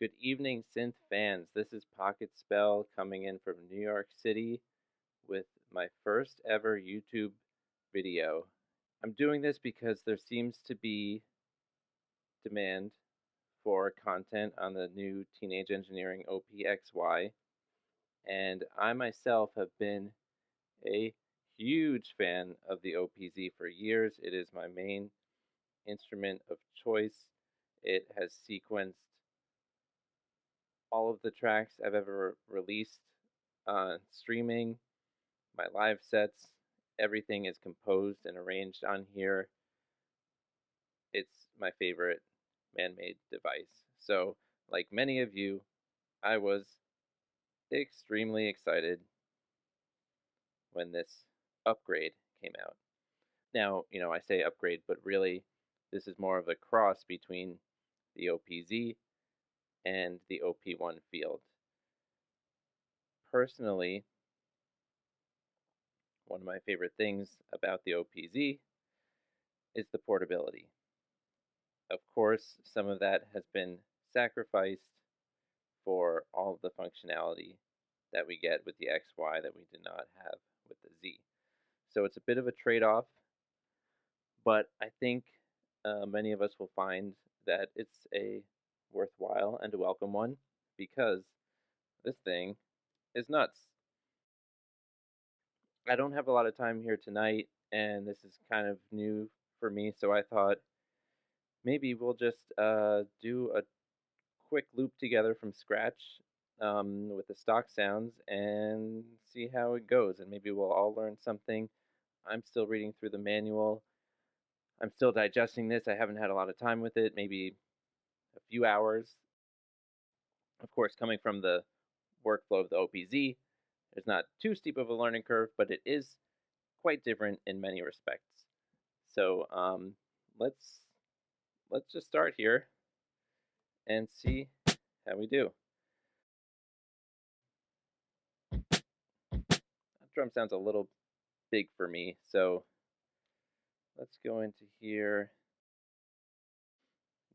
Good evening, Synth fans. This is Pocket Spell coming in from New York City with my first ever YouTube video. I'm doing this because there seems to be demand for content on the new Teenage Engineering OPXY, and I myself have been a huge fan of the OPZ for years. It is my main instrument of choice. It has sequenced all of the tracks I've ever released on streaming, my live sets. Everything is composed and arranged on here. It's my favorite man-made device. So, like many of you, I was extremely excited when this upgrade came out. Now, I say upgrade, but really this is more of a cross between the OPZ and the OP1 field. Personally, one of my favorite things about the OPZ is the portability. Of course, some of that has been sacrificed for all of the functionality that we get with the XY that we did not have with the Z. So it's a bit of a trade-off, but I think many of us will find that it's a worthwhile and a welcome one because this thing is nuts. I don't have a lot of time here tonight, and this is kind of new for me, so I thought maybe we'll just do a quick loop together from scratch with the stock sounds and see how it goes, and maybe we'll all learn something. I'm still reading through the manual. I'm still digesting this. I haven't had a lot of time with it, maybe a few hours. Of course, coming from the workflow of the OPZ, it's not too steep of a learning curve, but it is quite different in many respects. So let's just start here and see how we do. That drum sounds a little big for me, so let's go into here.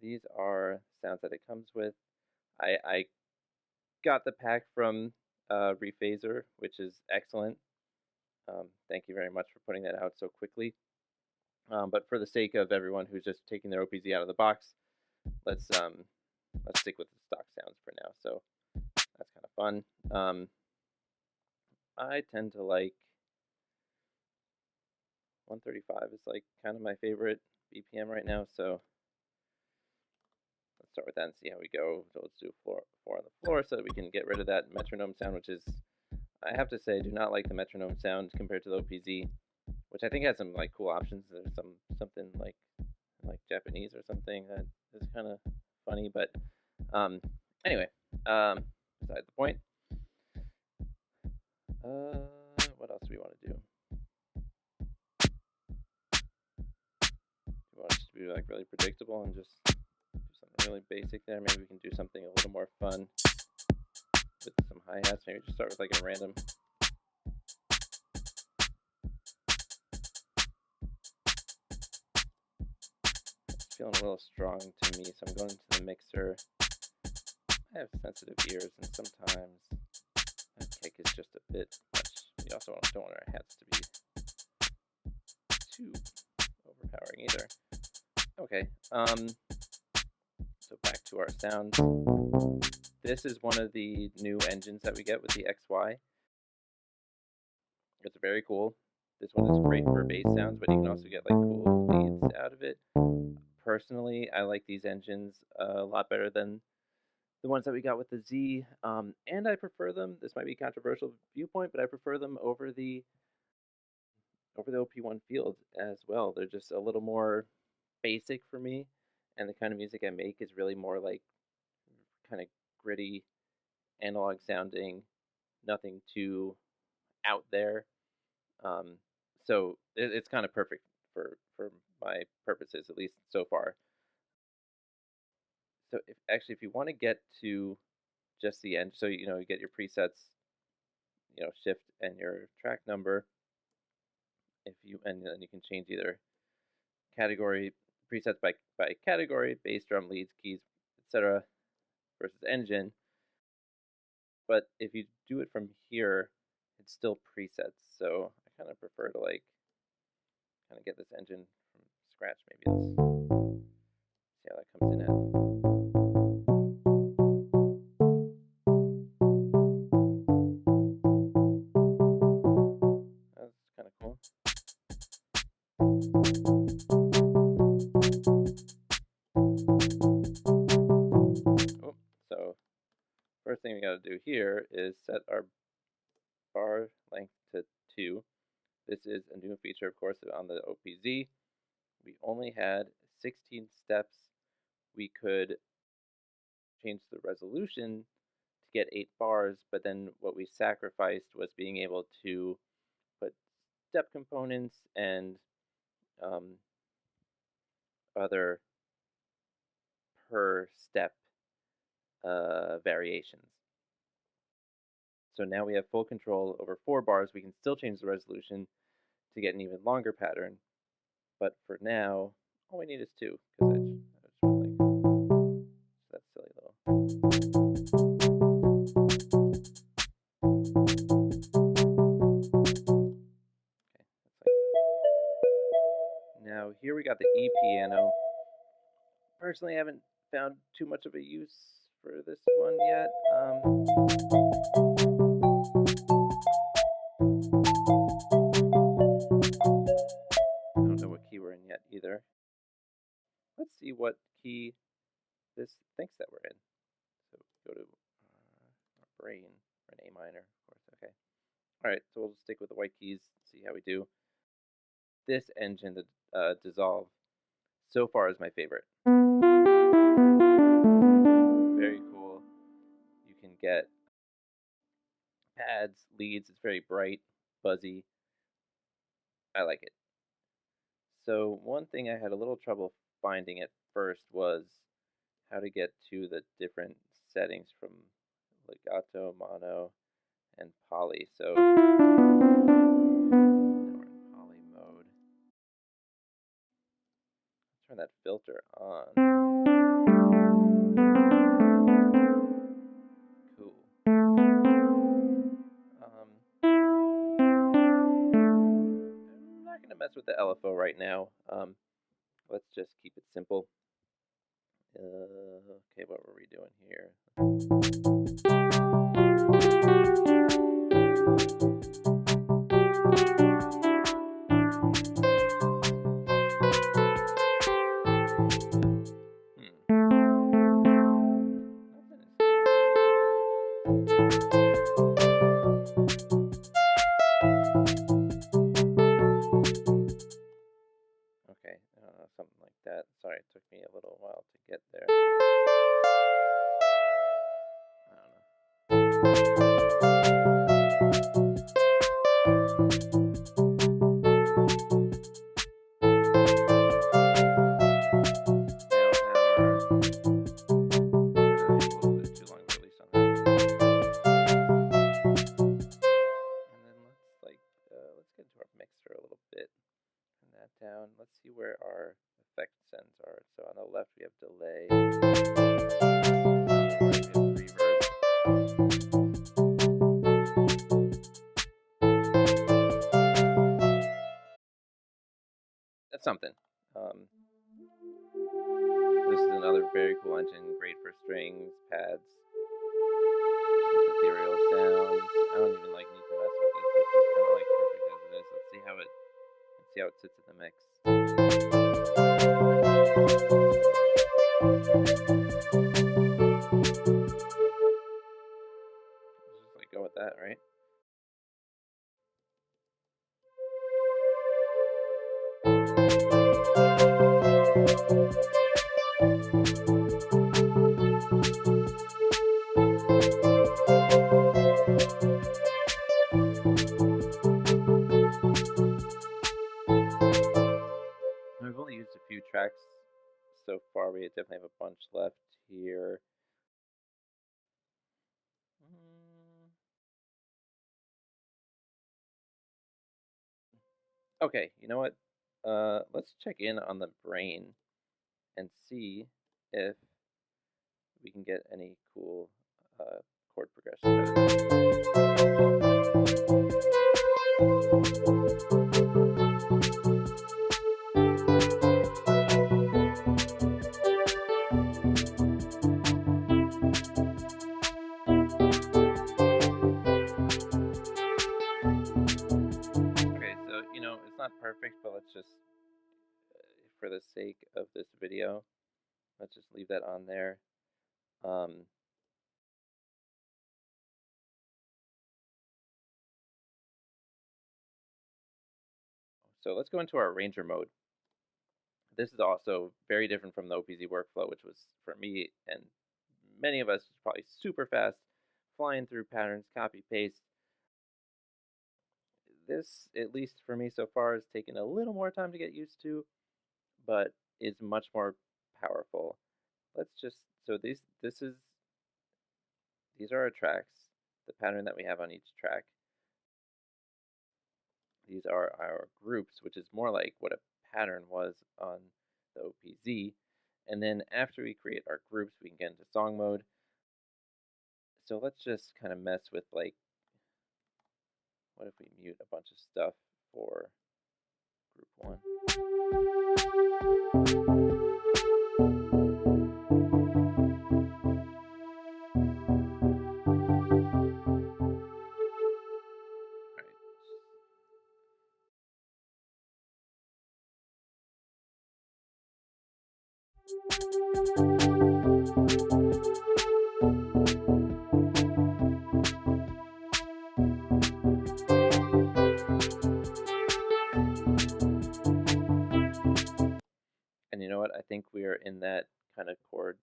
These are sounds that it comes with. I got the pack from Rephaser, which is excellent. Thank you very much for putting that out so quickly. But for the sake of everyone who's just taking their OPZ out of the box, let's stick with the stock sounds for now. So that's kind of fun. I tend to like 135 is like kind of my favorite BPM right now. So let's start with that and see how we go. So let's do four on the floor so that we can get rid of that metronome sound, which is, I have to say, I do not like the metronome sound compared to the OPZ, which I think has some like cool options. There's something like Japanese or something that is kind of funny, but anyway, beside the point. What else do we want to do? We want it to be like really predictable and just do something really basic there. Maybe we can do something a little more fun with some hi-hats. Maybe just start with like a random. It's feeling a little strong to me, so I'm going into the mixer. I have sensitive ears, and sometimes that kick is just a bit much. We also don't want our hats to be too overpowering either. Okay, so back to our sound. This is one of the new engines that we get with the XY. It's very cool. This one is great for bass sounds, but you can also get like cool leads out of it. Personally, I like these engines a lot better than the ones that we got with the Z, and I prefer them. This might be a controversial viewpoint, but I prefer them over the OP1 field as well. They're just a little more basic for me, and the kind of music I make is really more like kind of gritty, analog sounding, nothing too out there. So it's kind of perfect for my purposes, at least so far. So if you want to get to just the end, so you get your presets, shift and your track number. And then you can change either category presets by category, bass, drum, leads, keys, etc. versus engine. But if you do it from here, it's still presets. So I kind of prefer to like kind of get this engine from scratch. Maybe let's see how that comes in at. That's kind of cool. Oh, so first thing we got to do here is set our bar length to 2. This is a new feature, of course, on the OPZ. We only had 16 steps. We could change the resolution to get 8 bars, but then what we sacrificed was being able to put step components and other per step variations. So now we have full control over 4 bars. We can still change the resolution to get an even longer pattern, but for now, all we need is 2, because I just want like that silly little. Okay, that's like. Now here we got the E piano. Personally, I haven't found too much of a use for this one yet. I don't know what key we're in yet either. Let's see what key this thinks that we're in. So go to our brain, or an A minor, of course. Okay. All right, so we'll just stick with the white keys, see how we do. This engine, the Dissolve, so far is my favorite. Very cool. You can get pads, leads. It's very bright, buzzy. I like it. So one thing I had a little trouble finding at first was how to get to the different settings from legato, mono, and poly. So now we're in poly mode. Let's turn that filter on. Cool. I'm not gonna mess with the LFO right now. Let's just keep it simple. Okay, what were we doing here? Okay, something like that. Sorry, it took me a little while to get there. I don't know. Down. Let's see where our effect sends are. So on the left we have delay. On the right we have reverb. That's something. This is another very cool engine, great for strings, pads, ethereal sounds. I don't even like need to mess with this. It's just kind of like perfect as it is. Let's see how it sits in the mix. Let's just like go with that, right? We've only used a few tracks so far. We definitely have a bunch left here. Okay, you know what? Let's check in on the brain and see if we can get any cool chord progressions out of this. Okay, so it's not perfect, but let's just, for the sake of this video, let's just leave that on there. So let's go into our arranger mode. This is also very different from the OPZ workflow, which was, for me and many of us, probably super fast, flying through patterns, copy, paste. This, at least for me so far, has taken a little more time to get used to, but is much more powerful. Let's just, so these are our tracks, the pattern that we have on each track. These are our groups, which is more like what a pattern was on the OPZ. And then after we create our groups, we can get into song mode. So let's just kind of mess with, like, what if we mute a bunch of stuff for group 1? And you know what? I think we are in that kind of chord.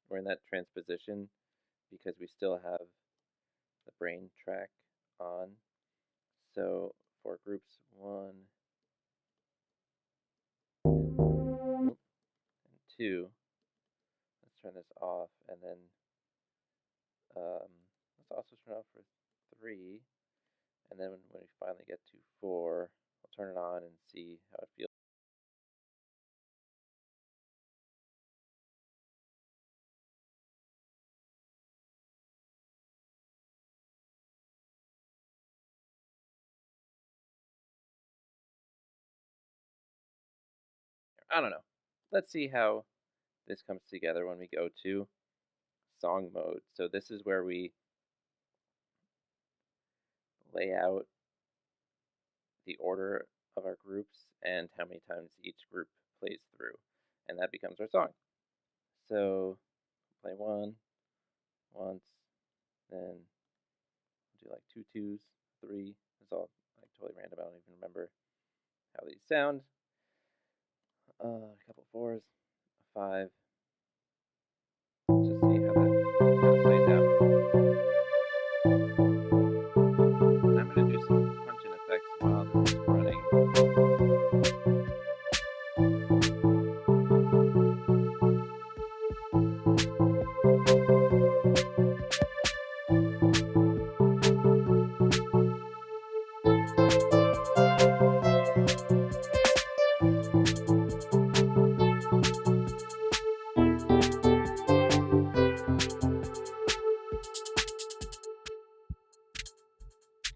We're in that transposition because we still have the brain track on. So for groups 1 and 2, let's turn this off, and then let's also turn off for 3, and then when we finally get to 4, I'll turn it on and see how it feels. I don't know. Let's see how this comes together when we go to song mode. So this is where we lay out the order of our groups and how many times each group plays through, and that becomes our song. So play 1 once, then do like 2 2s, 3. It's all like totally random. I don't even remember how these sound. A couple 4s, a 5. Let's just see how that plays out. And I'm going to do some punch-in effects while this is running.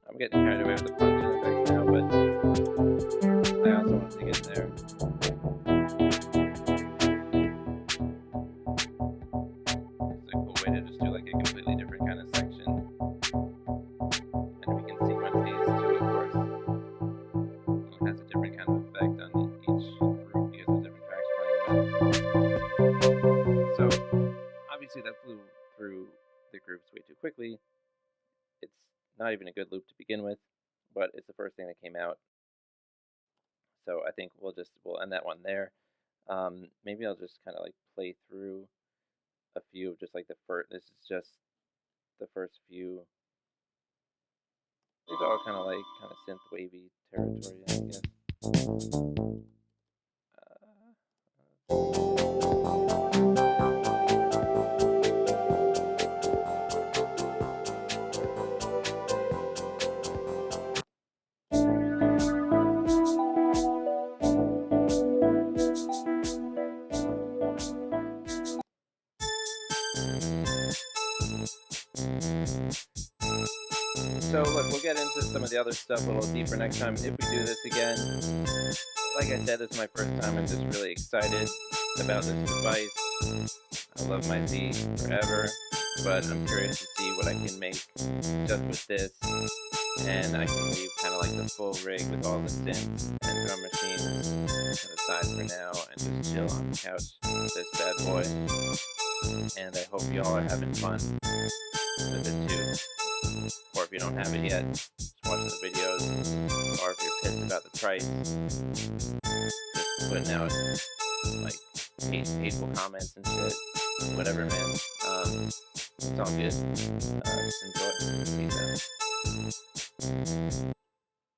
I'm getting carried away with the punch-in effects now, but I also wanted to get there. It's a cool way to just do like a completely different kind of section. And we can sequence these too, of course. It has a different kind of effect on each group because there's different tracks playing. So obviously that flew through the groups way too quickly. It's not even a good loop to begin with, but it's the first thing that came out. So I think we'll end that one there. Maybe I'll just kind of like play through a few of just like the first. This is just the first few. These are all kind of synth wavy territory, I guess. So look, we'll get into some of the other stuff a little deeper next time if we do this again. Like I said, this is my first time. I'm just really excited about this device. I love my Z forever, but I'm curious to see what I can make just with this. And I can leave kind of like the full rig with all the synths and drum machines to the side for now and just chill on the couch with this bad boy. And I hope y'all are having fun with it too. Or if you don't have it yet, just watch the videos. Or if you're pissed about the price, just putting out like hateful comments and shit. Whatever, man. It's all good. Just enjoy. Peace out.